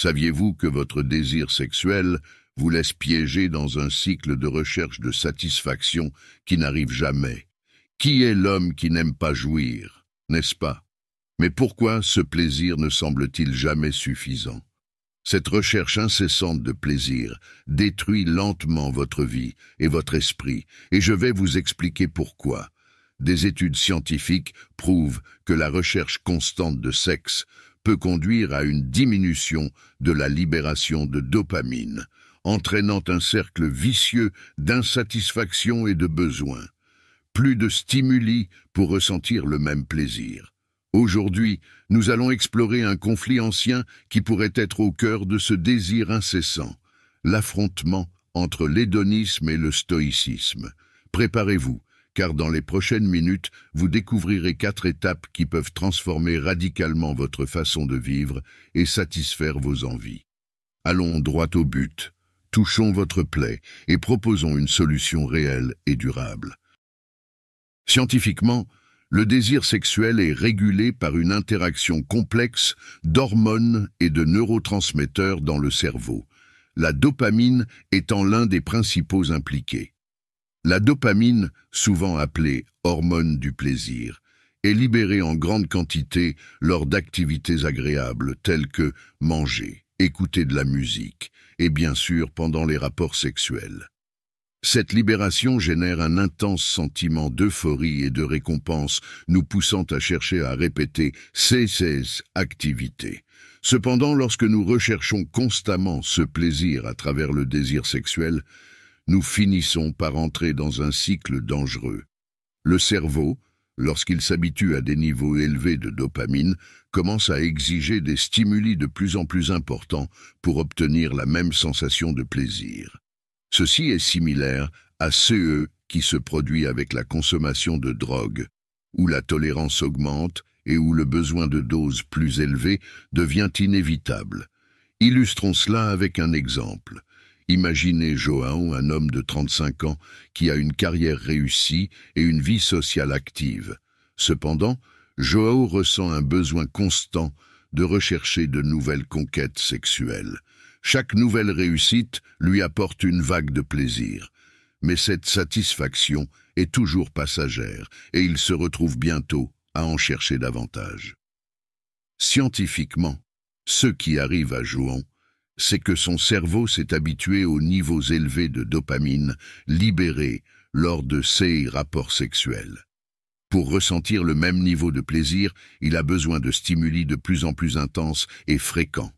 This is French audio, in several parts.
Saviez-vous que votre désir sexuel vous laisse piéger dans un cycle de recherche de satisfaction qui n'arrive jamais? Qui est l'homme qui n'aime pas jouir, n'est-ce pas? Mais pourquoi ce plaisir ne semble-t-il jamais suffisant? Cette recherche incessante de plaisir détruit lentement votre vie et votre esprit, et je vais vous expliquer pourquoi. Des études scientifiques prouvent que la recherche constante de sexe peut conduire à une diminution de la libération de dopamine, entraînant un cercle vicieux d'insatisfaction et de besoin. Plus de stimuli pour ressentir le même plaisir. Aujourd'hui, nous allons explorer un conflit ancien qui pourrait être au cœur de ce désir incessant, l'affrontement entre l'hédonisme et le stoïcisme. Préparez-vous, car dans les prochaines minutes, vous découvrirez 4 étapes qui peuvent transformer radicalement votre façon de vivre et satisfaire vos envies. Allons droit au but, touchons votre plaie et proposons une solution réelle et durable. Scientifiquement, le désir sexuel est régulé par une interaction complexe d'hormones et de neurotransmetteurs dans le cerveau, la dopamine étant l'un des principaux impliqués. La dopamine, souvent appelée hormone du plaisir, est libérée en grande quantité lors d'activités agréables telles que manger, écouter de la musique et bien sûr pendant les rapports sexuels. Cette libération génère un intense sentiment d'euphorie et de récompense, nous poussant à chercher à répéter ces activités. Cependant, lorsque nous recherchons constamment ce plaisir à travers le désir sexuel, nous finissons par entrer dans un cycle dangereux. Le cerveau, lorsqu'il s'habitue à des niveaux élevés de dopamine, commence à exiger des stimuli de plus en plus importants pour obtenir la même sensation de plaisir. Ceci est similaire à ce qui se produit avec la consommation de drogue, où la tolérance augmente et où le besoin de doses plus élevées devient inévitable. Illustrons cela avec un exemple. Imaginez João, un homme de 35 ans, qui a une carrière réussie et une vie sociale active. Cependant, João ressent un besoin constant de rechercher de nouvelles conquêtes sexuelles. Chaque nouvelle réussite lui apporte une vague de plaisir. Mais cette satisfaction est toujours passagère et il se retrouve bientôt à en chercher davantage. Scientifiquement, ce qui arrive à João, c'est que son cerveau s'est habitué aux niveaux élevés de dopamine libérés lors de ses rapports sexuels. Pour ressentir le même niveau de plaisir, il a besoin de stimuli de plus en plus intenses et fréquents.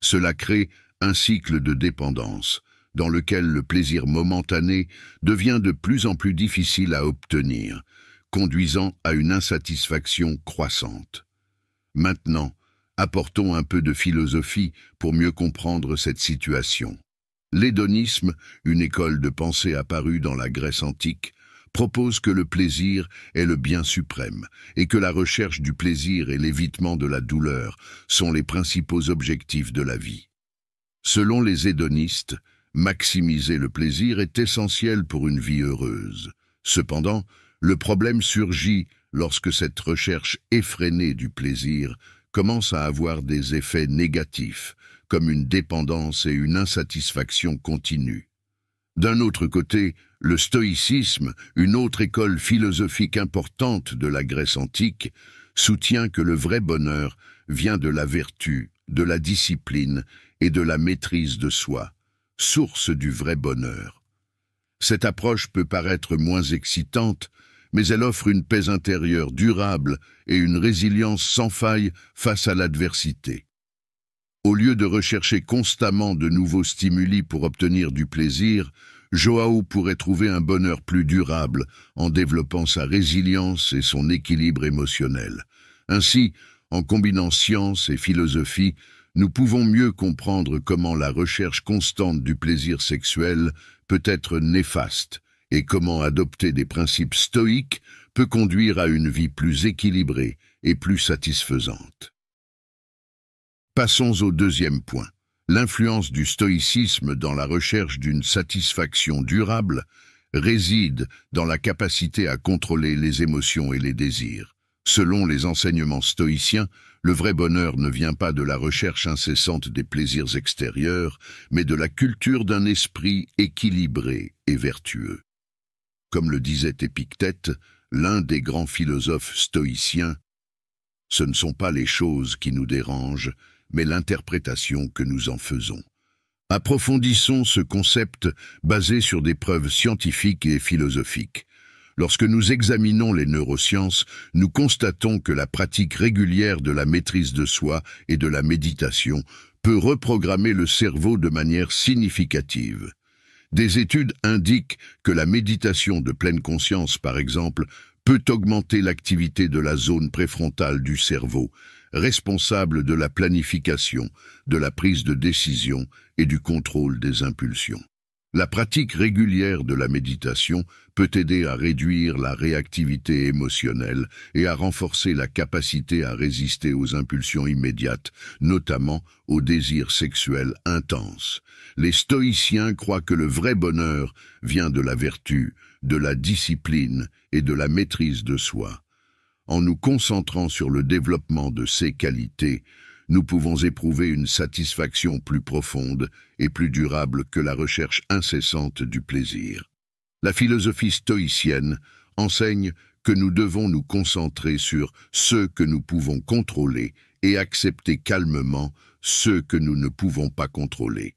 Cela crée un cycle de dépendance, dans lequel le plaisir momentané devient de plus en plus difficile à obtenir, conduisant à une insatisfaction croissante. Maintenant, apportons un peu de philosophie pour mieux comprendre cette situation. L'hédonisme, une école de pensée apparue dans la Grèce antique, propose que le plaisir est le bien suprême et que la recherche du plaisir et l'évitement de la douleur sont les principaux objectifs de la vie. Selon les hédonistes, maximiser le plaisir est essentiel pour une vie heureuse. Cependant, le problème surgit lorsque cette recherche effrénée du plaisir commence à avoir des effets négatifs, comme une dépendance et une insatisfaction continue. D'un autre côté, le stoïcisme, une autre école philosophique importante de la Grèce antique, soutient que le vrai bonheur vient de la vertu, de la discipline et de la maîtrise de soi, source du vrai bonheur. Cette approche peut paraître moins excitante, mais elle offre une paix intérieure durable et une résilience sans faille face à l'adversité. Au lieu de rechercher constamment de nouveaux stimuli pour obtenir du plaisir, João pourrait trouver un bonheur plus durable en développant sa résilience et son équilibre émotionnel. Ainsi, en combinant science et philosophie, nous pouvons mieux comprendre comment la recherche constante du plaisir sexuel peut être néfaste et comment adopter des principes stoïques peut conduire à une vie plus équilibrée et plus satisfaisante. Passons au deuxième point. L'influence du stoïcisme dans la recherche d'une satisfaction durable réside dans la capacité à contrôler les émotions et les désirs. Selon les enseignements stoïciens, le vrai bonheur ne vient pas de la recherche incessante des plaisirs extérieurs, mais de la culture d'un esprit équilibré et vertueux. Comme le disait Épictète, l'un des grands philosophes stoïciens, « Ce ne sont pas les choses qui nous dérangent, mais l'interprétation que nous en faisons. » Approfondissons ce concept basé sur des preuves scientifiques et philosophiques. Lorsque nous examinons les neurosciences, nous constatons que la pratique régulière de la maîtrise de soi et de la méditation peut reprogrammer le cerveau de manière significative. Des études indiquent que la méditation de pleine conscience, par exemple, peut augmenter l'activité de la zone préfrontale du cerveau, responsable de la planification, de la prise de décision et du contrôle des impulsions. La pratique régulière de la méditation peut aider à réduire la réactivité émotionnelle et à renforcer la capacité à résister aux impulsions immédiates, notamment aux désirs sexuels intenses. Les stoïciens croient que le vrai bonheur vient de la vertu, de la discipline et de la maîtrise de soi. En nous concentrant sur le développement de ces qualités, nous pouvons éprouver une satisfaction plus profonde et plus durable que la recherche incessante du plaisir. La philosophie stoïcienne enseigne que nous devons nous concentrer sur ce que nous pouvons contrôler et accepter calmement ce que nous ne pouvons pas contrôler.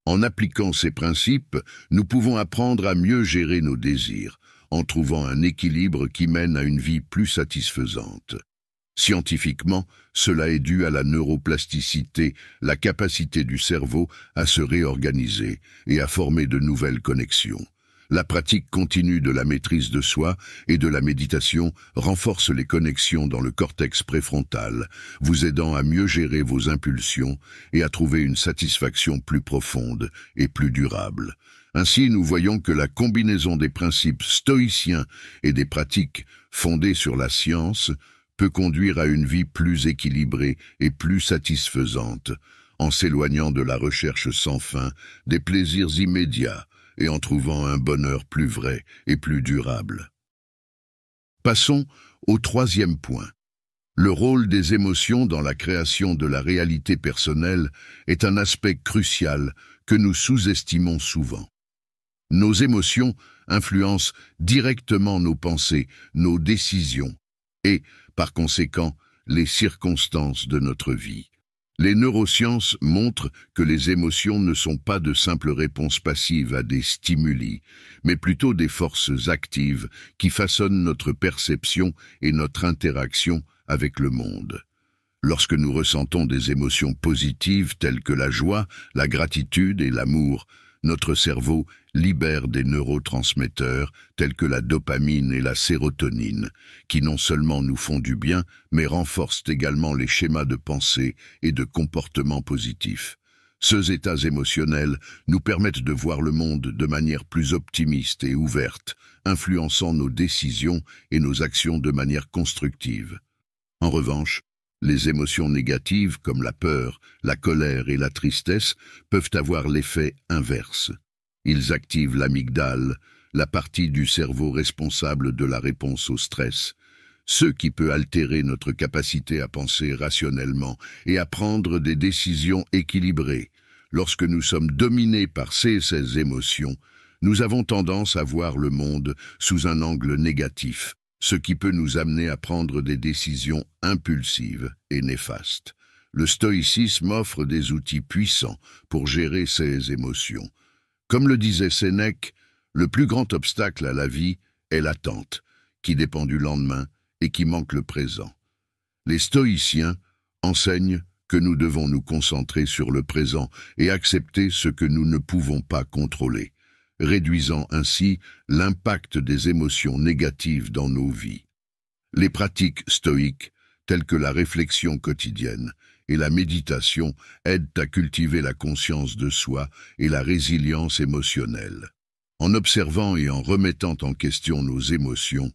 En appliquant ces principes, nous pouvons apprendre à mieux gérer nos désirs, en trouvant un équilibre qui mène à une vie plus satisfaisante. Scientifiquement, cela est dû à la neuroplasticité, la capacité du cerveau à se réorganiser et à former de nouvelles connexions. La pratique continue de la maîtrise de soi et de la méditation renforce les connexions dans le cortex préfrontal, vous aidant à mieux gérer vos impulsions et à trouver une satisfaction plus profonde et plus durable. Ainsi, nous voyons que la combinaison des principes stoïciens et des pratiques fondées sur la science peut conduire à une vie plus équilibrée et plus satisfaisante, en s'éloignant de la recherche sans fin des plaisirs immédiats et en trouvant un bonheur plus vrai et plus durable. Passons au troisième point. Le rôle des émotions dans la création de la réalité personnelle est un aspect crucial que nous sous-estimons souvent. Nos émotions influencent directement nos pensées, nos décisions et, par conséquent, les circonstances de notre vie. Les neurosciences montrent que les émotions ne sont pas de simples réponses passives à des stimuli, mais plutôt des forces actives qui façonnent notre perception et notre interaction avec le monde. Lorsque nous ressentons des émotions positives telles que la joie, la gratitude et l'amour, notre cerveau libère des neurotransmetteurs tels que la dopamine et la sérotonine, qui non seulement nous font du bien, mais renforcent également les schémas de pensée et de comportement positifs. Ces états émotionnels nous permettent de voir le monde de manière plus optimiste et ouverte, influençant nos décisions et nos actions de manière constructive. En revanche, les émotions négatives comme la peur, la colère et la tristesse peuvent avoir l'effet inverse. Ils activent l'amygdale, la partie du cerveau responsable de la réponse au stress, ce qui peut altérer notre capacité à penser rationnellement et à prendre des décisions équilibrées. Lorsque nous sommes dominés par ces émotions, nous avons tendance à voir le monde sous un angle négatif, ce qui peut nous amener à prendre des décisions impulsives et néfastes. Le stoïcisme offre des outils puissants pour gérer ces émotions. Comme le disait Sénèque, le plus grand obstacle à la vie est l'attente, qui dépend du lendemain et qui manque le présent. Les stoïciens enseignent que nous devons nous concentrer sur le présent et accepter ce que nous ne pouvons pas contrôler, réduisant ainsi l'impact des émotions négatives dans nos vies. Les pratiques stoïques, telles que la réflexion quotidienne et la méditation, aident à cultiver la conscience de soi et la résilience émotionnelle. En observant et en remettant en question nos émotions,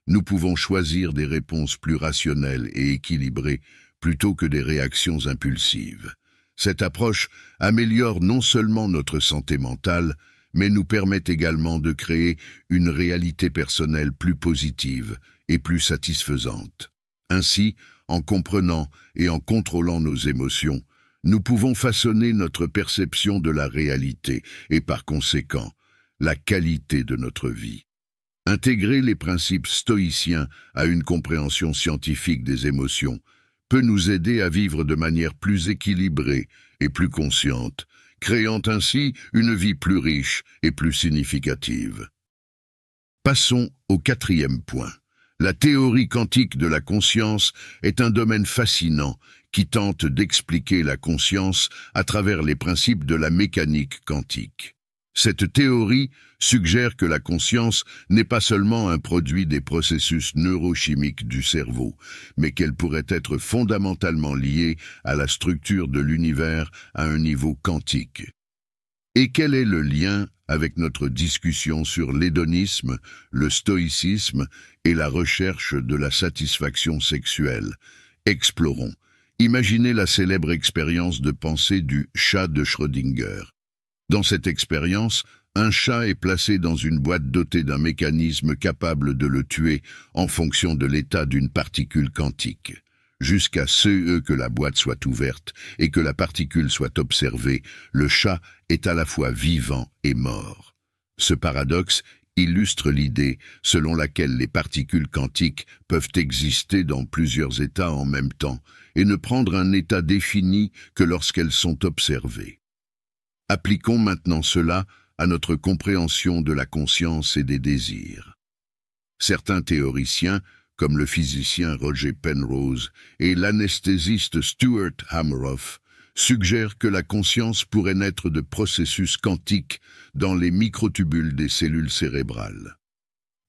nous pouvons choisir des réponses plus rationnelles et équilibrées plutôt que des réactions impulsives. Cette approche améliore non seulement notre santé mentale, mais nous permet également de créer une réalité personnelle plus positive et plus satisfaisante. Ainsi, en comprenant et en contrôlant nos émotions, nous pouvons façonner notre perception de la réalité et par conséquent, la qualité de notre vie. Intégrer les principes stoïciens à une compréhension scientifique des émotions peut nous aider à vivre de manière plus équilibrée et plus consciente, créant ainsi une vie plus riche et plus significative. Passons au 4e point. La théorie quantique de la conscience est un domaine fascinant qui tente d'expliquer la conscience à travers les principes de la mécanique quantique. Cette théorie suggère que la conscience n'est pas seulement un produit des processus neurochimiques du cerveau, mais qu'elle pourrait être fondamentalement liée à la structure de l'univers à un niveau quantique. Et quel est le lien avec notre discussion sur l'hédonisme, le stoïcisme et la recherche de la satisfaction sexuelle? Explorons. Imaginez la célèbre expérience de pensée du chat de Schrödinger. Dans cette expérience, un chat est placé dans une boîte dotée d'un mécanisme capable de le tuer en fonction de l'état d'une particule quantique. Jusqu'à ce que la boîte soit ouverte et que la particule soit observée, le chat est à la fois vivant et mort. Ce paradoxe illustre l'idée selon laquelle les particules quantiques peuvent exister dans plusieurs états en même temps et ne prendre un état défini que lorsqu'elles sont observées. Appliquons maintenant cela à notre compréhension de la conscience et des désirs. Certains théoriciens, comme le physicien Roger Penrose et l'anesthésiste Stuart Hameroff, suggèrent que la conscience pourrait naître de processus quantiques dans les microtubules des cellules cérébrales.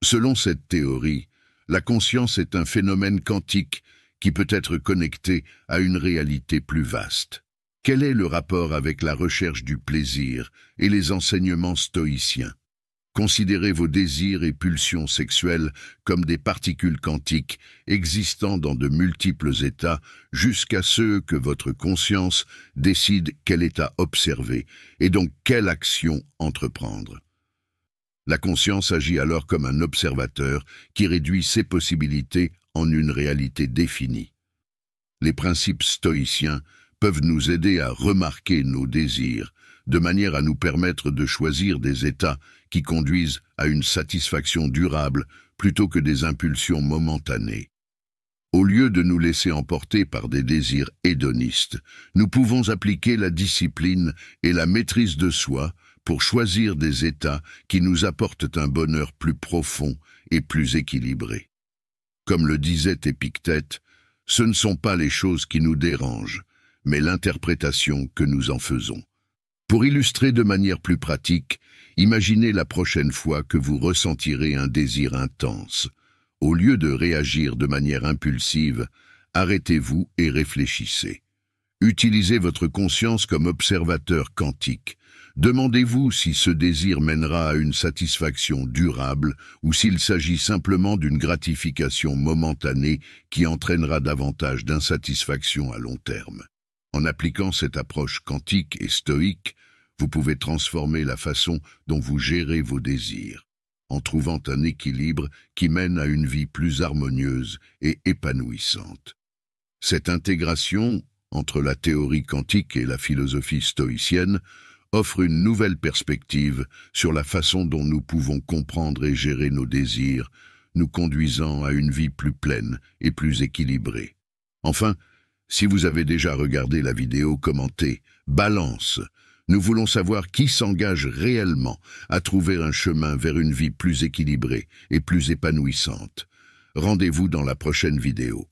Selon cette théorie, la conscience est un phénomène quantique qui peut être connecté à une réalité plus vaste. Quel est le rapport avec la recherche du plaisir et les enseignements stoïciens? Considérez vos désirs et pulsions sexuelles comme des particules quantiques existant dans de multiples états jusqu'à ce que votre conscience décide quel état observer et donc quelle action entreprendre. La conscience agit alors comme un observateur qui réduit ses possibilités en une réalité définie. Les principes stoïciens peuvent nous aider à remarquer nos désirs, de manière à nous permettre de choisir des états qui conduisent à une satisfaction durable plutôt que des impulsions momentanées. Au lieu de nous laisser emporter par des désirs hédonistes, nous pouvons appliquer la discipline et la maîtrise de soi pour choisir des états qui nous apportent un bonheur plus profond et plus équilibré. Comme le disait Épictète, ce ne sont pas les choses qui nous dérangent, mais l'interprétation que nous en faisons. Pour illustrer de manière plus pratique, imaginez la prochaine fois que vous ressentirez un désir intense. Au lieu de réagir de manière impulsive, arrêtez-vous et réfléchissez. Utilisez votre conscience comme observateur quantique. Demandez-vous si ce désir mènera à une satisfaction durable ou s'il s'agit simplement d'une gratification momentanée qui entraînera davantage d'insatisfaction à long terme. En appliquant cette approche quantique et stoïque, vous pouvez transformer la façon dont vous gérez vos désirs, en trouvant un équilibre qui mène à une vie plus harmonieuse et épanouissante. Cette intégration entre la théorie quantique et la philosophie stoïcienne offre une nouvelle perspective sur la façon dont nous pouvons comprendre et gérer nos désirs, nous conduisant à une vie plus pleine et plus équilibrée. Enfin, si vous avez déjà regardé la vidéo commentée « Balance », nous voulons savoir qui s'engage réellement à trouver un chemin vers une vie plus équilibrée et plus épanouissante. Rendez-vous dans la prochaine vidéo.